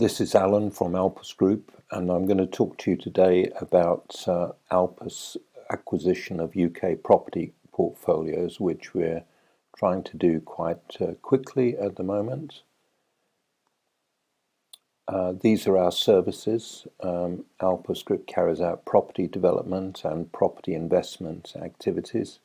This is Alan from Alpus Group, and I'm going to talk to you today about Alpus acquisition of UK property portfolios, which we're trying to do quite quickly at the moment. These are our services. Alpus Group carries out property development and property investment activities.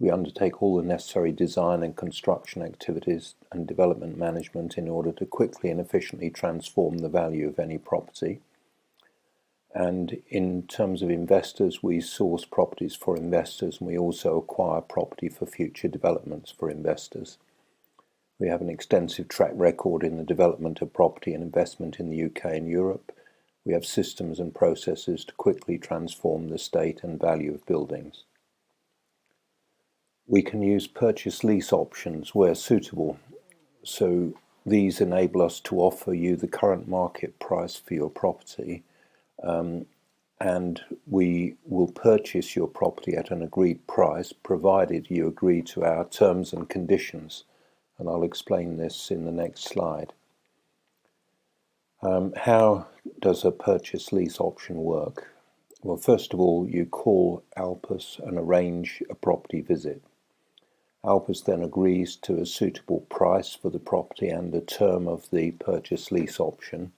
We undertake all the necessary design and construction activities and development management in order to quickly and efficiently transform the value of any property. And in terms of investors, we source properties for investors, and we also acquire property for future developments for investors. We have an extensive track record in the development of property and investment in the UK and Europe. We have systems and processes to quickly transform the state and value of buildings. We can use purchase lease options where suitable, so these enable us to offer you the current market price for your property, and we will purchase your property at an agreed price provided you agree to our terms and conditions, and I'll explain this in the next slide. How does a purchase lease option work? Well, first of all, you call Alpus and arrange a property visit. Alpus then agrees to a suitable price for the property and the term of the purchase lease option.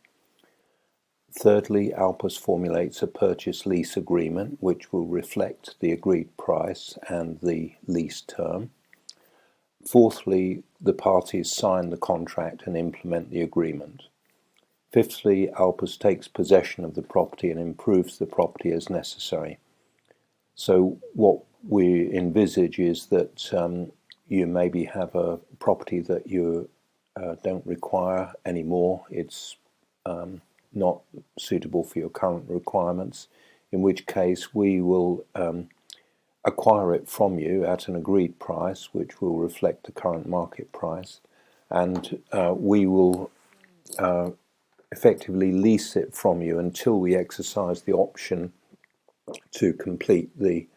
Thirdly, Alpus formulates a purchase lease agreement which will reflect the agreed price and the lease term. Fourthly, the parties sign the contract and implement the agreement. Fifthly, Alpus takes possession of the property and improves the property as necessary. So what we envisage is that you maybe have a property that you don't require anymore. It's not suitable for your current requirements, in which case we will acquire it from you at an agreed price, which will reflect the current market price, and we will effectively lease it from you until we exercise the option to complete the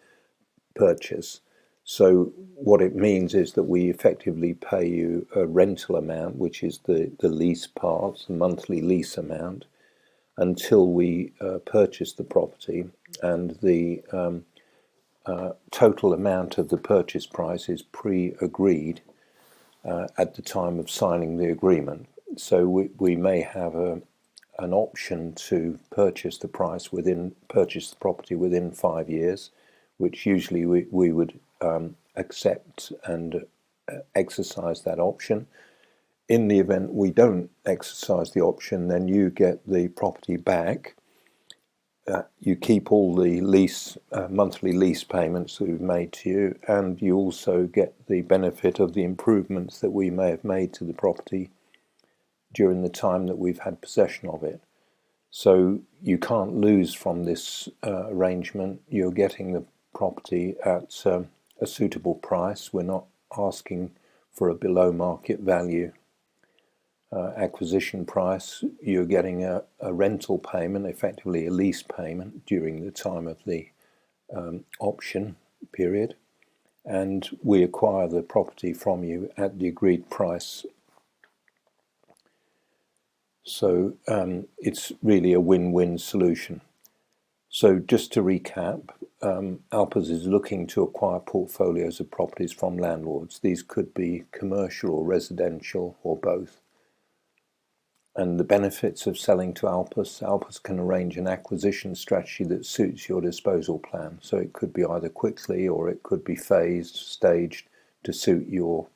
purchase. So what it means is that we effectively pay you a rental amount, which is the lease part, the monthly lease amount, until we purchase the property, and the total amount of the purchase price is pre-agreed at the time of signing the agreement. So we may have an option to purchase the property within 5 years, which usually we would accept and exercise that option. In the event we don't exercise the option, then you get the property back. You keep all the monthly lease payments that we've made to you, and you also get the benefit of the improvements that we may have made to the property during the time that we've had possession of it. So you can't lose from this arrangement. You're getting the property at a suitable price. We're not asking for a below market value acquisition price. You're getting a rental payment, effectively a lease payment, during the time of the option period, and we acquire the property from you at the agreed price. So it's really a win-win solution. So just to recap, Alpus is looking to acquire portfolios of properties from landlords. These could be commercial or residential or both. And the benefits of selling to Alpus can arrange an acquisition strategy that suits your disposal plan. So it could be either quickly or it could be phased, staged to suit your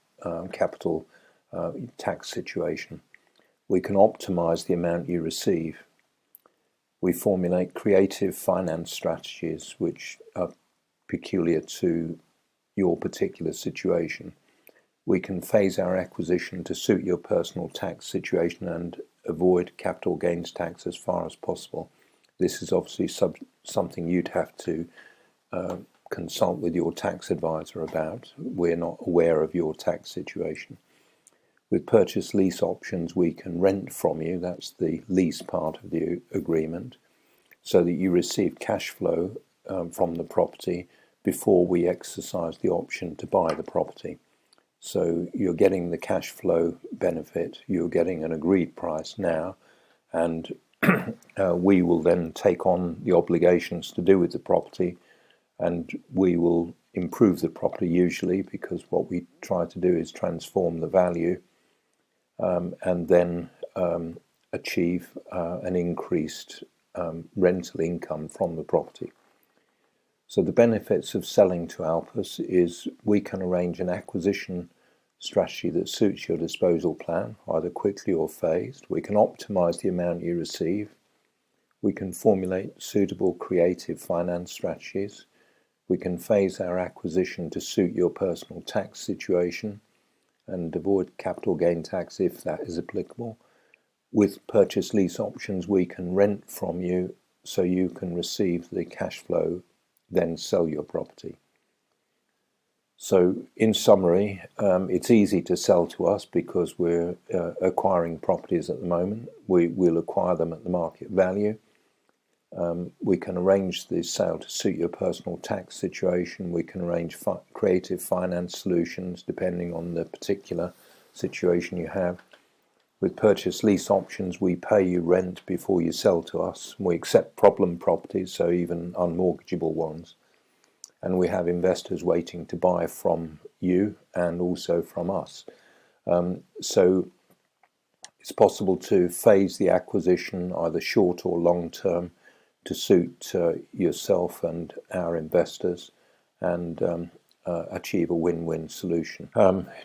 capital tax situation. We can optimize the amount you receive. We formulate creative finance strategies which are peculiar to your particular situation. We can phase our acquisition to suit your personal tax situation and avoid capital gains tax as far as possible. This is obviously something you'd have to consult with your tax advisor about. We're not aware of your tax situation. With purchase lease options, we can rent from you, that's the lease part of the agreement, so that you receive cash flow from the property before we exercise the option to buy the property. So you're getting the cash flow benefit, you're getting an agreed price now, and we will then take on the obligations to do with the property, and we will improve the property usually, because what we try to do is transform the value and then achieve an increased rental income from the property. So the benefits of selling to Alpus is we can arrange an acquisition strategy that suits your disposal plan, either quickly or phased. We can optimize the amount you receive. We can formulate suitable creative finance strategies. We can phase our acquisition to suit your personal tax situation and avoid capital gain tax if that is applicable. With purchase lease options, we can rent from you so you can receive the cash flow, then sell your property. So in summary, it's easy to sell to us because we're acquiring properties at the moment. We'll acquire them at the market value. We can arrange the sale to suit your personal tax situation. We can arrange creative finance solutions depending on the particular situation you have. With purchase lease options, we pay you rent before you sell to us. We accept problem properties, so even unmortgageable ones. And we have investors waiting to buy from you and also from us. So it's possible to phase the acquisition either short or long term to suit yourself and our investors, and achieve a win-win solution.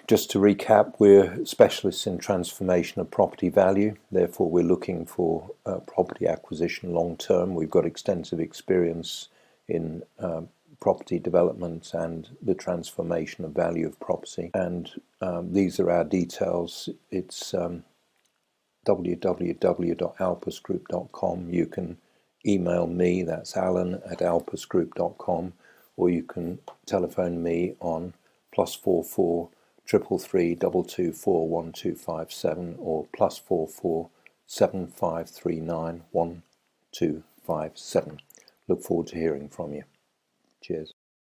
Just to recap, we're specialists in transformation of property value. Therefore, we're looking for property acquisition long term. We've got extensive experience in property development and the transformation of value of property. And these are our details. It's www.alpusgroup.com. You can email me, that's alan@alpusgroup.com, or you can telephone me on +44 333 224 1257 or +44 7539 1257. Look forward to hearing from you. Cheers.